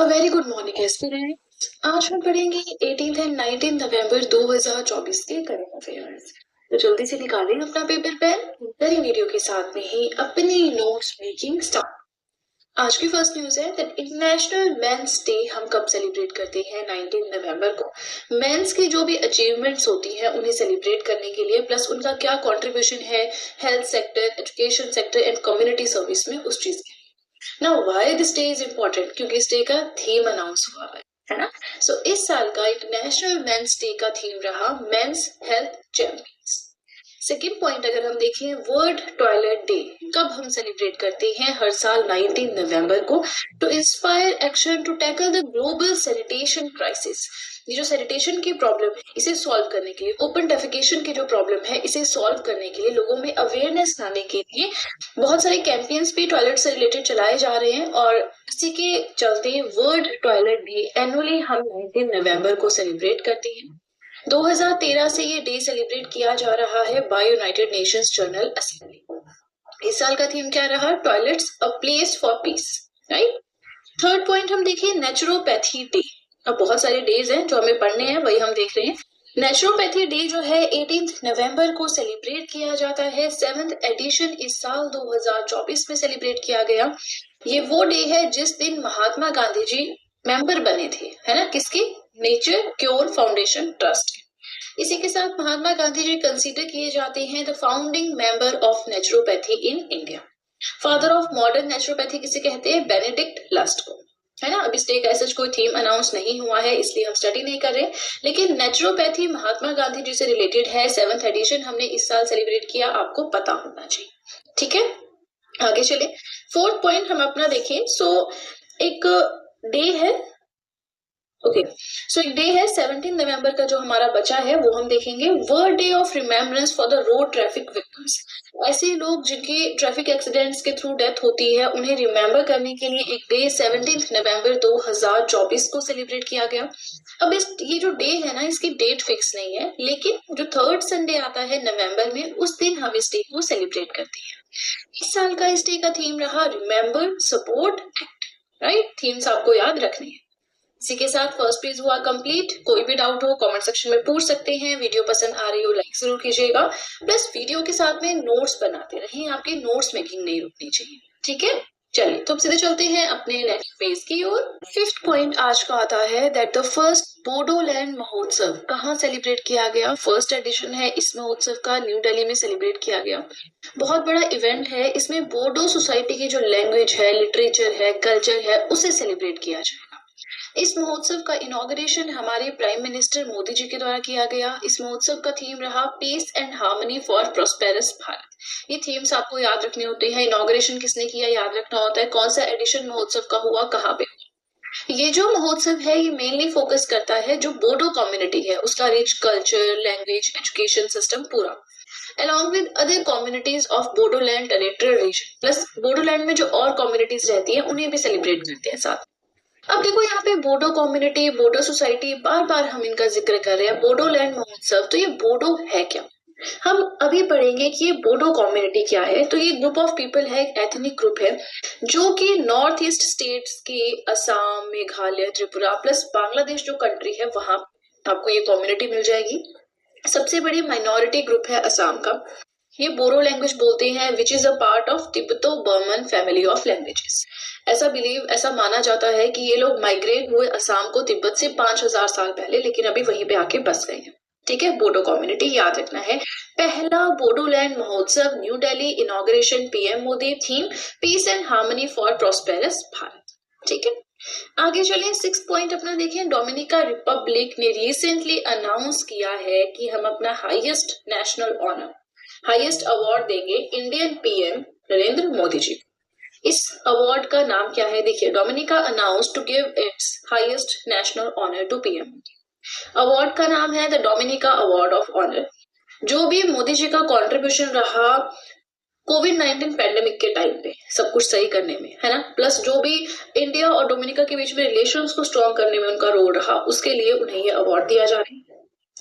A very good morning aspirants. आज हम पढ़ेंगे 18 एंड 19 नवंबर 2024 के करंट अफेयर्स। तो जल्दी से निकालें अपना पेपर पेन, करें वीडियो के साथ में ही अपनी नोट्स मेकिंग स्टार्ट। आज की फर्स्ट न्यूज है दैट इंटरनेशनल मेंस डे हम कब सेलिब्रेट करते हैं? 19 नवंबर को। मेंस की जो भी अचीवमेंट्स होती हैं उन्हें सेलिब्रेट करने के लिए, प्लस उनका क्या कंट्रीब्यूशन है health sector, education sector and community service में, उस चीज के। Now why this day is important? क्योंकि इस डे का थीम अनाउंस हुआ है ना। सो इस साल का इंटरनेशनल मेंस डे का थीम रहा men's health champions. Second point अगर हम देखें, वर्ल्ड टॉयलेट डे कब हम सेलिब्रेट करते हैं? हर साल 19 नवंबर को, to inspire action to tackle the global sanitation crisis. ये जो सैनिटेशन की प्रॉब्लम है इसे सॉल्व करने के लिए, ओपन डेफिकेशन की जो प्रॉब्लम है इसे सॉल्व करने के लिए, लोगों में अवेयरनेस लाने के लिए बहुत सारे कैंपेन्स भी टॉयलेट से रिलेटेड चलाए जा रहे हैं। और इसी के चलते वर्ल्ड टॉयलेट डे एनुअली हम 19 नवंबर को सेलिब्रेट करते हैं। 2013 से ये डे सेलिब्रेट किया जा रहा है by United Nations General Assembly. इस साल का थीम क्या रहा? Toilets a place for peace, right. Third point हम देखिए, नेचुरोपैथी डे। अब बहुत सारे डेज हैं जो हमें पढ़ने हैं, वही हम देख रहे हैं। नेचुरोपैथी डे जो है 18 नवंबर को सेलिब्रेट किया जाता है। 7th एडिशन इस साल 2024 में सेलिब्रेट किया गया। ये वो डे है जिस दिन महात्मा गांधी जी मेंबर बने थे, है ना, किसकी? नेचर क्योर फाउंडेशन ट्रस्ट के। इसी के साथ महात्मा गांधी जी कंसीडर किए जाते हैं the founding member of naturopathy in India. Father of modern naturopathy किसे कहते हैं? बेनेडिक्ट लस्ट को, है ना। अब इस डे का ऐसा कोई थीम अनाउंस नहीं हुआ है, इसलिए हम स्टडी नहीं कर रहे, लेकिन नेचुरोपैथी महात्मा गांधी जी से रिलेटेड है। 7th एडिशन हमने इस साल सेलिब्रेट किया, आपको पता होना चाहिए, ठीक है। आगे चले, फोर्थ पॉइंट हम अपना देखें। एक डे है, ओके, सो एक डे है 17 नवंबर का जो हमारा बचा है वो हम देखेंगे, world day of remembrance for the road traffic victims. ऐसे लोग जिनकी ट्रैफिक एक्सीडेंट्स के थ्रू डेथ होती है उन्हें रिमेम्बर करने के लिए एक डे 17 नवंबर 2024 को सेलिब्रेट किया गया। अब ये जो डे है ना, इसकी डेट फिक्स नहीं है, लेकिन जो थर्ड संडे आता है नवंबर में, उस दिन हम इस डे को सेलिब्रेट करते हैं। इस साल का इस डे का थीम रहा remember support act, right. Themes आपको याद रखने हैं। इसी के साथ फर्स्ट पेज हुआ कंप्लीट। कोई भी डाउट हो कमेंट सेक्शन में पूछ सकते हैं। वीडियो पसंद आ रही हो लाइक जरूर कीजिएगा, प्लस वीडियो के साथ में नोट्स बनाते रहें, आपकी नोट्स मेकिंग नहीं रुकनी चाहिए, ठीक है। चलिए तो अब सीधे चलते हैं अपने नेक्स्ट पेज की ओर। फिफ्थ पॉइंट आज का आता है दैट द फर्स्ट बोडोलैंड महोत्सव कहाँ सेलिब्रेट किया गया? फर्स्ट एडिशन है इस महोत्सव का, न्यू दिल्ली में सेलिब्रेट किया गया। बहुत बड़ा इवेंट है, इसमें बोडो सोसाइटी की जो लैंग्वेज है, लिटरेचर है, कल्चर है, उसे सेलिब्रेट किया जाएगा। इस महोत्सव का इनॉग्रेशन हमारे प्राइम मिनिस्टर मोदी जी के द्वारा किया गया। इस महोत्सव का थीम रहा peace and harmony for prosperous Bharat. ये थीम्स आपको याद रखने होते हैं। इनॉग्रेशन किसने किया याद रखना होता है, कौन सा एडिशन महोत्सव का हुआ, कहाँ पे। ये जो महोत्सव है ये मेनली फोकस करता है जो बोडो कम्युनिटी है उसका rich culture, language, education system पूरा, along with other communities of Bodoland territorial region। Plus Bodoland में जो और कम्युनिटीज रहती है उन्हें भी सेलिब्रेट करते हैं साथ। अब देखो यहाँ पे बोडो कम्युनिटी, बोडो सोसाइटी, बार बार हम इनका जिक्र कर रहे हैं। बोडोलैंड महोत्सव, तो ये बोडो है क्या? हम अभी पढ़ेंगे कि ये बोडो कम्युनिटी क्या है। तो ये ग्रुप ऑफ पीपल है, एक एथनिक ग्रुप है जो कि नॉर्थ ईस्ट स्टेट्स के असम, मेघालय, त्रिपुरा प्लस बांग्लादेश जो कंट्री है वहां आपको ये कम्युनिटी मिल जाएगी। सबसे बड़ी माइनॉरिटी ग्रुप है असम का। ये बोरो लैंग्वेज बोलते हैं which is a part of Tibeto Burman family of languages. ऐसा माना जाता है कि ये लोग माइग्रेट हुए असम को तिब्बत से 5000 साल पहले, लेकिन अभी वहीं पे आके बस गए हैं, ठीक है। बोडो कम्युनिटी याद रखना है। पहला बोडोलैंड महोत्सव, New Delhi, inauguration PM Modi, theme peace and harmony for prosperous Bharat, ठीक है। आगे चलें, 6 पॉइंट अपना देखें। डोमिनिका रिपब्लिक ने रिसेंटली अनाउंस किया है कि हम अपना highest national honour, highest award देंगे इंडियन पीएम नरेंद्र मोदी जी। इस अवार्ड का नाम क्या है? देखिए, Dominica announce to give its highest national honour to PM Modi. Award का नाम है the Dominica award of honour. जो भी मोदी जी का कंट्रीब्यूशन रहा कोविड-19 पैंडेमिक के टाइम पे सब कुछ सही करने में, है ना, प्लस जो भी इंडिया और डोमिनिका के बीच में रिलेशंस को स्ट्रॉन्ग करने में उनका रोल रहा, उसके लिए उन्हें ये अवार्ड दिया जा रहा है।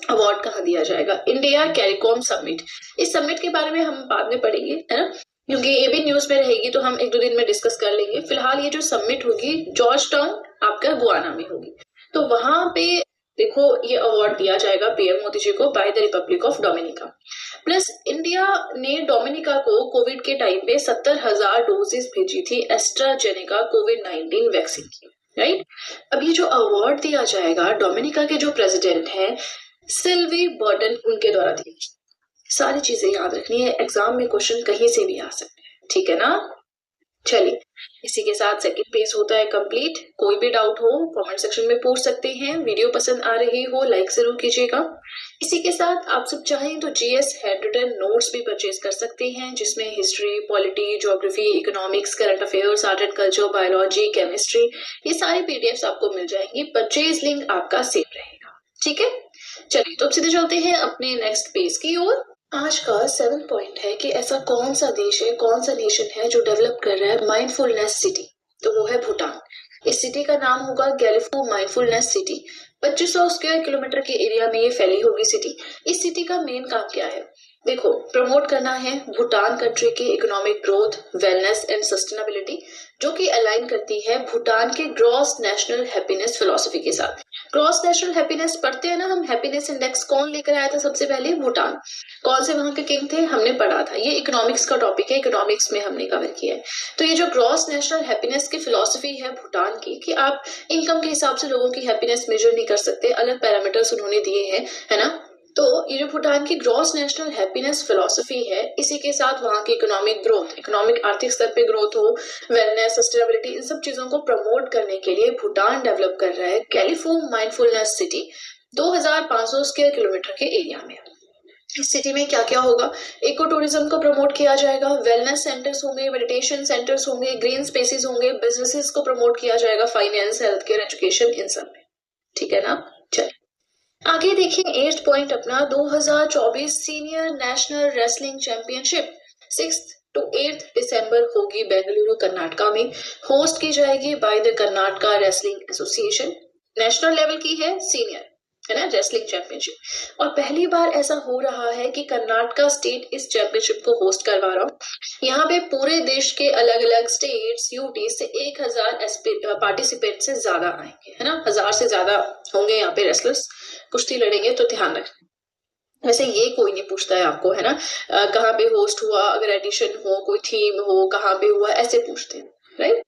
अवार्ड कहाँ दिया जाएगा? India CARICOM summit. इस समिट के बारे में हम बाद में पढ़ेंगे, है ना। क्योंकि ये भी न्यूज में रहेगी तो हम एक दो दिन में डिस्कस कर लेंगे। फिलहाल ये जो समिट होगी जॉर्ज टाउन आपका गुआना में होगी, तो वहां पे देखो ये अवार्ड दिया जाएगा पीएम मोदी जी को by the Republic of Dominica. Plus India ने डोमिनिका को कोविड के टाइम पे 70,000 डोजेस भेजी थी एस्ट्राजेनेका कोविड-19 वैक्सीन की, राइट। अब ये जो अवार्ड दिया जाएगा डोमिनिका के जो प्रेसिडेंट है सिल्वी बर्टन, उनके द्वारा दिया। सारी चीजें याद रखनी है, एग्जाम में क्वेश्चन कहीं से भी आ सकते हैं, ठीक है ना। चलिए इसी के साथ सेकंड पेज होता है कंप्लीट। कोई भी डाउट हो कमेंट सेक्शन में पूछ सकते हैं। वीडियो पसंद आ रही हो लाइक जरूर कीजिएगा। इसी के साथ आप सब चाहें तो जीएस हैंड रिटन नोट्स भी परचेज कर सकते हैं, जिसमें history, polity, geography, economics, current affairs, art and culture, biology, chemistry, ये सारी पीडीएफ्स आपको मिल जाएंगी। परचेज लिंक आपका सेव रहेगा, ठीक है। चलिए तो अब सीधे चलते हैं अपने नेक्स्ट पेज की ओर। आज का 7th पॉइंट है कि ऐसा कौन सा देश है, कौन सा नेशन है जो डेवलप कर रहा है माइंडफुलनेस सिटी, तो वो है भूटान। इस सिटी का नाम होगा गैलिफो माइंडफुलनेस सिटी। 2500 स्क्वायर किलोमीटर के एरिया में ये फैली होगी सिटी। इस सिटी का मेन काम क्या है, देखो प्रमोट करना है भूटान कंट्री की economic growth, wellness and sustainability, जो कि अलाइन करती है भूटान के ग्रॉस नेशनल हैप्पीनेस फिलोसफी के साथ। ग्रॉस नेशनल हैप्पीनेस पढ़ते हैं ना हम, हैप्पीनेस इंडेक्स कौन लेकर आया था सबसे पहले, भूटान। कौन से वहां के किंग थे, हमने पढ़ा था, ये इकोनॉमिक्स का टॉपिक है, इकोनॉमिक्स में हमने कवर किया है। तो ये जो ग्रॉस नेशनल हैप्पीनेस की फिलोसफी है भूटान की, कि आप इनकम के हिसाब से लोगों की हैप्पीनेस मेजर नहीं कर सकते, अलग पैरामीटर्स उन्होंने दिए हैं, है ना। तो ये जो भूटान की ग्रॉस नेशनल हैप्पीनेस फिलोसफी है, इसी के साथ वहां की इकोनॉमिक ग्रोथ, इकोनॉमिक आर्थिक स्तर पे ग्रोथ हो, वेलनेस, सस्टेनेबिलिटी, इन सब चीजों को प्रमोट करने के लिए भूटान डेवलप कर रहा है गैलिफो माइंडफुलनेस सिटी 2500 स्क्वायर किलोमीटर के एरिया में। इस सिटी में क्या क्या होगा, इको टूरिज्म को प्रमोट किया जाएगा, वेलनेस सेंटर्स होंगे, मेडिटेशन सेंटर्स होंगे, ग्रीन स्पेसेस होंगे, बिजनेसेस को प्रमोट किया जाएगा, फाइनेंस, हेल्थ केयर, एजुकेशन, इन सब में, ठीक है ना। चलिए आगे देखिए 8th पॉइंट अपना 2024 senior national wrestling championship 6 to 8 दिसंबर होगी बेंगलुरु कर्नाटका में। होस्ट की जाएगी by the Karnataka wrestling association. National level की है, सीनियर है ना रेसलिंग चैंपियनशिप, और पहली बार ऐसा हो रहा है कि कर्नाटका स्टेट इस चैंपियनशिप को होस्ट करवा रहा हूँ। यहाँ पे पूरे देश के अलग अलग स्टेट्स यूटी से 1000 पार्टिसिपेंट से ज्यादा आएंगे, है ना, 1000 से ज्यादा होंगे यहाँ पे रेसलर्स, कुश्ती लड़ेंगे, तो ध्यान रखना। वैसे ये कोई नहीं पूछता है आपको, है ना, कहाँ पे होस्ट हुआ, अगर एडिशन हो, कोई थीम हो, कहाँ पे हुआ, ऐसे पूछते हैं, राइट।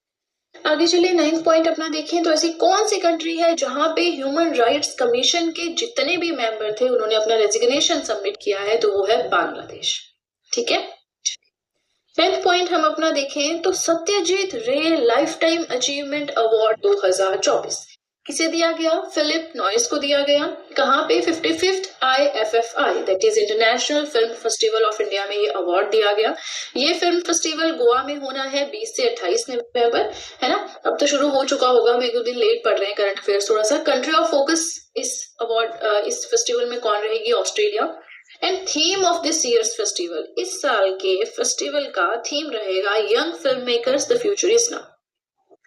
आगे चलिए 9th पॉइंट अपना देखें तो ऐसी कौन सी कंट्री है जहां पे ह्यूमन राइट्स कमीशन के जितने भी मेंबर थे उन्होंने अपना रेजिग्नेशन सबमिट किया है, तो वो है बांग्लादेश, ठीक है। 10th पॉइंट हम अपना देखें तो Satyajit Ray lifetime achievement award 2024 किसे दिया गया, फिलिप नॉइस को दिया गया। कहाँ पे, 55th IFFI that is international film festival of India में ये अवार्ड दिया गया। ये फिल्म फेस्टिवल गोवा में होना है 20 से 28 नवंबर, है ना। अब तो शुरू हो चुका होगा, हम एक दो दिन लेट पढ़ रहे हैं करंट अफेयर्स थोड़ा सा। कंट्री ऑफ फोकस इस अवार्ड इस फेस्टिवल में कौन रहेगी, Australia. And theme of this years festival, इस साल के फेस्टिवल का थीम रहेगा young film makers the future is now.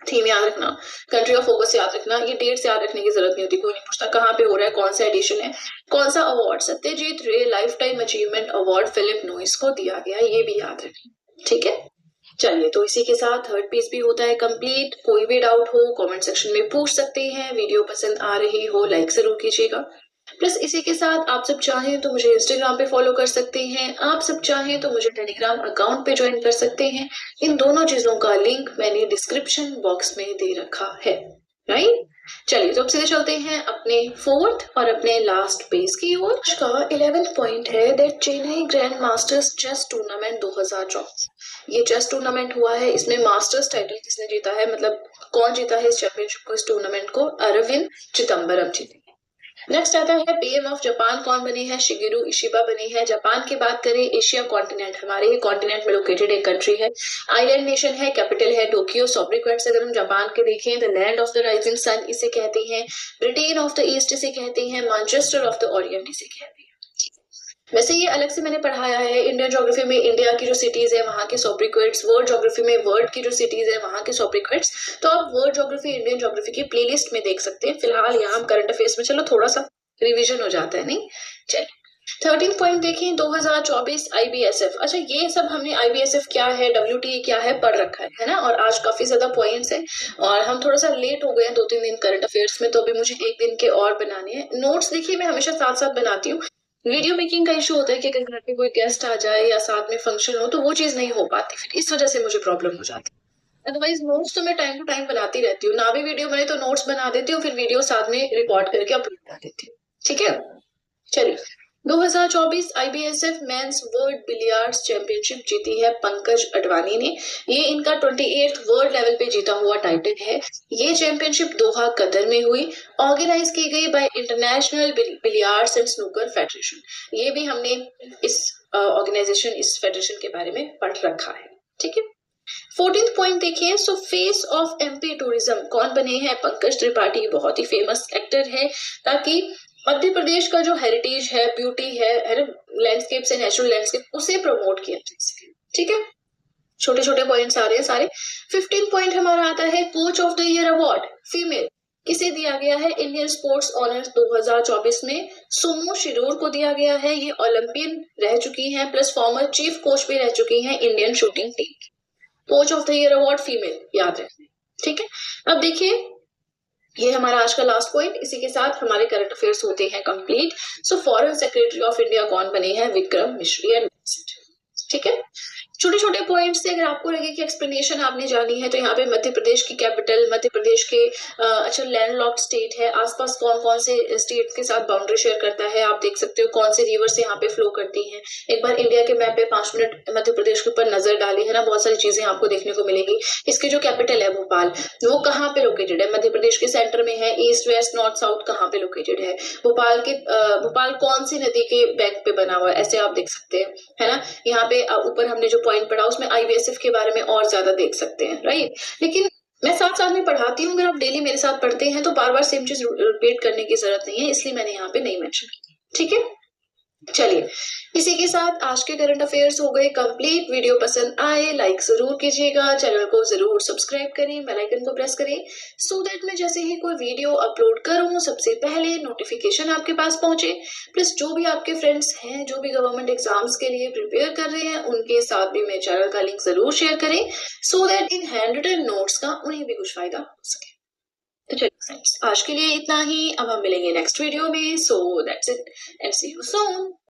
Theme याद रखना, कंट्री ऑफ फोकस याद रखना, ये डेट्स याद रखने की जरूरत नहीं होती, कोई नहीं पूछता कहाँ पे हो रहा है, कौन सा एडिशन है, कौन सा award. Satyajit Ray lifetime achievement award Philip Noyce को दिया गया, ये भी याद रखना, ठीक है। चलिए तो इसी के साथ 3rd पेज भी होता है कंप्लीट। कोई भी डाउट हो कमेंट सेक्शन में पूछ सकते हैं। वीडियो पसंद आ रही हो लाइक जरूर कीजिएगा। प्लस इसी के साथ आप सब चाहें तो मुझे इंस्टाग्राम पे फॉलो कर सकते हैं, आप सब चाहें तो मुझे टेलीग्राम अकाउंट पे ज्वाइन कर सकते हैं। इन दोनों चीजों का लिंक मैंने डिस्क्रिप्शन बॉक्स में दे रखा है, राइट। चलिए तो अब सीधे चलते हैं अपने 4th और अपने लास्ट पेज की ओर। आज का 11th पॉइंट है that Chennai grand masters chess tournament 2024 ये चेस टूर्नामेंट हुआ है। इसमें मास्टर्स टाइटल किसने जीता है, मतलब कौन जीता है इस चैंपियनशिप को, इस टूर्नामेंट को, अरविंद चिदम्बरम जीते। नेक्स्ट आता है पीएम ऑफ जापान कौन बने हैं, शिगेरू इशिबा बनी है। जापान की बात करें, एशिया कॉन्टिनेंट, हमारे ही कॉन्टिनेंट में लोकेटेड एक कंट्री है, आइलैंड नेशन है, कैपिटल है टोक्यो। सॉब्रिक्वेट्स अगर हम जापान के देखें, the land of the rising sun इसे कहते हैं, ब्रिटेन ऑफ द ईस्ट इसे कहते हैं, मैनचेस्टर ऑफ द ओरिएंट इसे कहते हैं। वैसे ये अलग से मैंने पढ़ाया है। इंडियन ज्योग्राफी में इंडिया की जो सिटीज है वहां के सॉब्रिक्वेट्स, वर्ल्ड ज्योग्राफी में वर्ल्ड की जो सिटीज है वहां के सॉब्रिक्वेट्स, तो आप वर्ल्ड ज्योग्राफी इंडियन ज्योग्राफी की प्लेलिस्ट में देख सकते हैं। फिलहाल यहाँ हम करंट अफेयर्स में, चलो थोड़ा सा रिवीजन हो जाता है, नहीं चलिए 13 पॉइंट देखें 2024 आईबीएसएफ। अच्छा, ये सब हमने आईबीएसएफ क्या है, डब्ल्यूटीए क्या है पढ़ रखा है ना, और आज काफी ज्यादा पॉइंट्स हैं और हम थोड़ा सा लेट हो गए हैं 2-3 दिन करंट अफेयर्स में, तो अभी मुझे एक दिन के और बनाने हैं नोट्स। देखिए मैं हमेशा साथ साथ बनाती हूँ, वीडियो मेकिंग का इशू होता है कि अगर घर पे कोई गेस्ट आ जाए या साथ में फंक्शन हो तो वो चीज नहीं हो पाती, फिर इस वजह से मुझे प्रॉब्लम हो जाती है। अदरवाइज नोट्स तो मैं टाइम टू टाइम बनाती रहती हूँ, ना भी वीडियो बने तो नोट्स बना देती हूँ, फिर वीडियो साथ में रिकॉर्ड करके अपलोड कर देती हूँ। ठीक है, चलिए। 2024 आईबीएसएफ मेंस वर्ल्ड बिलियर्ड्स चैंपियनशिप जीती है पंकज अडवाणी ने। ये इनका 28th वर्ल्ड लेवल पे जीता हुआ टाइटल है। ये चैंपियनशिप दोहा कतर में हुई, ऑर्गेनाइज की गई bye international billiards and snooker federation. ये भी हमने इस ऑर्गेनाइजेशन, इस फेडरेशन के बारे में पढ़ रखा है। ठीक है, 14th पॉइंट देखिए। सो फेस ऑफ एमपी टूरिज्म कौन बने हैं? पंकज त्रिपाठी, बहुत ही फेमस एक्टर है, ताकि मध्य प्रदेश का जो हेरिटेज है, ब्यूटी है लैंडस्केप से, नेचुरल लैंडस्केप, उसे प्रमोट किया जा सके। ठीक है, छोटे छोटे पॉइंट्स आ रहे हैं सारे। 15 पॉइंट हमारा आता है coach of the year award female किसे दिया गया है? इंडियन स्पोर्ट्स ऑनर्स 2024 में सोमो शिरोर को दिया गया है। ये ओलंपियन रह चुकी हैं, प्लस फॉर्मर चीफ कोच भी रह चुकी हैं इंडियन शूटिंग टीम की। Coach of the year award female, याद रखना। ठीक है, अब देखिए ये हमारा आज का लास्ट पॉइंट, इसी के साथ हमारे करंट अफेयर्स होते हैं complete. So foreign secretary of India कौन बने हैं? विक्रम मिश्री एंड। ठीक है, छोटे छोटे पॉइंट्स से अगर आपको लगे कि एक्सप्लेनेशन आपने जानी है तो यहाँ पे मध्य प्रदेश की कैपिटल, मध्य प्रदेश के अच्छा लैंडलॉक्ड स्टेट है, आसपास कौन कौन से स्टेट के साथ बाउंड्री शेयर करता है, आप देख सकते हो कौन से रिवर से यहाँ पे फ्लो करती हैं। एक बार इंडिया के मैप पे 5 मिनट मध्य प्रदेश के ऊपर नजर डाली है ना, बहुत सारी चीजें आपको देखने को मिलेगी। इसकी जो कैपिटल है भोपाल, वो कहाँ पे लोकेटेड है? मध्य प्रदेश के सेंटर में है। ईस्ट वेस्ट नॉर्थ साउथ कहाँ पे लोकेटेड है? भोपाल कौन सी नदी के बैंक पे बना हुआ है, ऐसे आप देख सकते हैं, है ना। यहाँ पे ऊपर हमने जो पॉइंट पढ़ा उसमें आईबीएसएफ के बारे में और ज्यादा देख सकते हैं, राइट। लेकिन मैं साथ साथ में पढ़ाती हूँ, अगर आप डेली मेरे साथ पढ़ते हैं तो बार बार सेम चीज रिपीट करने की जरूरत नहीं है, इसलिए मैंने यहाँ पे नहीं मेंशन की। ठीक है, चलिए इसी के साथ आज के करंट अफेयर्स हो गए कंप्लीट। वीडियो पसंद आए लाइक जरूर कीजिएगा, चैनल को जरूर सब्सक्राइब करें, बेल आइकन को प्रेस करें, सो दैट मैं जैसे ही कोई वीडियो अपलोड करूं सबसे पहले नोटिफिकेशन आपके पास पहुंचे। प्लस जो भी आपके फ्रेंड्स हैं जो भी गवर्नमेंट एग्जाम्स के लिए प्रिपेयर कर रहे हैं उनके साथ भी मेरे चैनल का लिंक जरूर शेयर करें, so that in handwritten notes का उन्हें भी कुछ फायदा हो सके। तो चलिए फ्रेंड्स, आज के लिए इतना ही, अब हम मिलेंगे नेक्स्ट वीडियो में। So that's it and see you soon.